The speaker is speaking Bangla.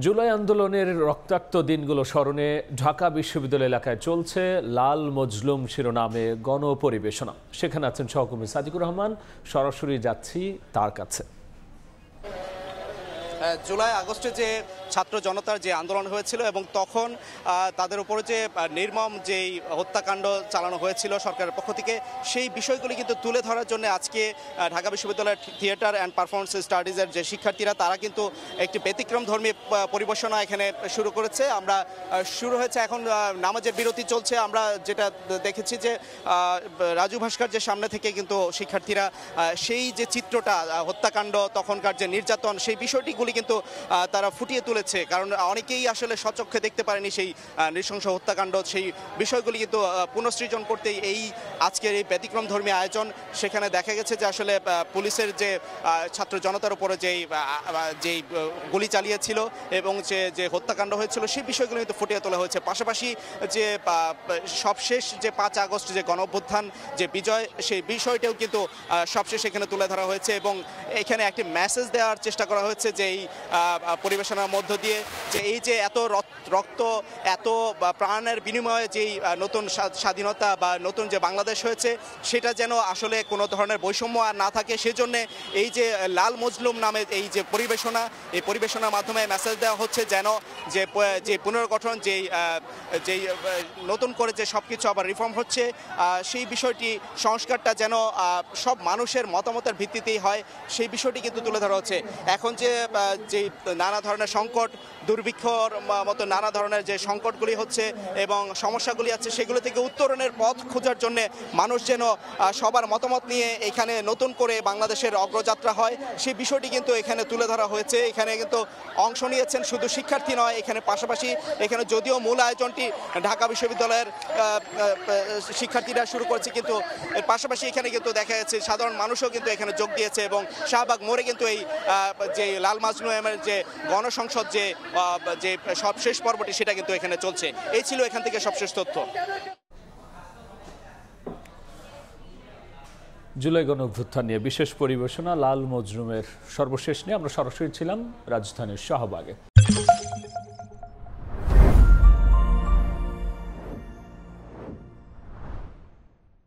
জুলাই আন্দোলনের রক্তাক্ত দিনগুলো স্মরণে ঢাকা বিশ্ববিদ্যালয় এলাকায় চলছে লাল মজলুম শিরোনামে গণপরিবেশনা। সেখানে আছেন সহকর্মী সাদিকুর রহমান। সরাসরি যাচ্ছি তার কাছে। জুলাই আগস্টে যে ছাত্র জনতার যে আন্দোলন হয়েছিল এবং তখন তাদের উপরে যে নির্মম যেই হত্যাকাণ্ড চালানো হয়েছিল সরকারের পক্ষ থেকে, সেই বিষয়গুলি কিন্তু তুলে ধরার জন্য আজকে ঢাকা বিশ্ববিদ্যালয়ের থিয়েটার অ্যান্ড পারফরমেন্স স্টাডিজের যে শিক্ষার্থীরা তারা কিন্তু একটি ব্যতিক্রমধর্মী পরিবেশনা এখানে শুরু করেছে। আমরা শুরু হয়েছে, এখন নামাজের বিরতি চলছে। আমরা যেটা দেখেছি যে রাজু ভাস্কর্যের সামনে থেকে কিন্তু শিক্ষার্থীরা সেই যে চিত্রটা, হত্যাকাণ্ড, তখনকার যে নির্যাতন, সেই বিষয়টিগুলি কিন্তু তারা ফুটিয়ে তুলেছে। কারণ অনেকেই আসলে স্বচক্ষে দেখতে পারেনি সেই নৃশংস হত্যাকাণ্ড। সেই বিষয়গুলি কিন্তু পুনঃসৃজন করতে এই আজকের এই ব্যতিক্রমধর্মী আয়োজন। সেখানে দেখা গেছে যে আসলে পুলিশের যে ছাত্র জনতার উপরে যেই গুলি চালিয়েছিল এবং যে হত্যাকাণ্ড হয়েছিল, সেই বিষয়গুলো কিন্তু ফুটিয়ে তোলা হয়েছে। পাশাপাশি যে সবশেষ যে 5 আগস্ট যে গণঅভ্যুত্থান, যে বিজয়, সেই বিষয়টাও কিন্তু সবশেষ এখানে তুলে ধরা হয়েছে এবং এখানে একটি মেসেজ দেওয়ার চেষ্টা করা হয়েছে যে এই পরিবেশনার মধ্য দিয়ে, যে এই যে এত রক্ত, এত প্রাণের বিনিময়ে যেই নতুন স্বাধীনতা বা নতুন যে বাংলাদেশ হয়েছে, সেটা যেন আসলে কোনো ধরনের বৈষম্য আর না থাকে। সেজন্য এই যে লাল মজলুম নামে এই যে পরিবেশনা, এই পরিবেশনার মাধ্যমে মেসেজ দেওয়া হচ্ছে যেন যে পুনর্গঠন, যেই নতুন করে যে সব কিছু আবার রিফর্ম হচ্ছে, সেই বিষয়টি, সংস্কারটা যেন সব মানুষের মতামতের ভিত্তিতেই হয়, সেই বিষয়টি কিন্তু তুলে ধরা হচ্ছে। এখন যে নানা ধরনের সংকট, দুর্ভিক্ষর মতো নানা ধরনের যে সংকটগুলি হচ্ছে এবং সমস্যাগুলি আছে, সেগুলো থেকে উত্তরণের পথ খোঁজার জন্য মানুষ যেন সবার মতামত নিয়ে এখানে নতুন করে বাংলাদেশের অগ্রযাত্রা হয়, সেই বিষয়টি কিন্তু এখানে তুলে ধরা হয়েছে। এখানে কিন্তু অংশ নিয়েছেন শুধু শিক্ষার্থী নয়, এখানে পাশাপাশি এখানে যদিও মূল আয়োজনটি ঢাকা বিশ্ববিদ্যালয়ের শিক্ষার্থীরা শুরু করেছে, কিন্তু এর পাশাপাশি এখানে কিন্তু দেখা যাচ্ছে সাধারণ মানুষও কিন্তু এখানে যোগ দিয়েছে এবং শাহবাগ মোড়ে কিন্তু এই যে লাল মজলুমের যে গণসংসদ যে সবশেষ পর্বটি, সেটা কিন্তু এখানে চলছে। এই ছিল এখান থেকে সবশেষ তথ্য। জুলাই গণঅভ্যুত্থান নিয়ে বিশেষ পরিবেশনা লাল মজলুমের সর্বশেষ নিয়ে আমরা সরাসরি ছিলাম রাজধানীর শাহবাগে।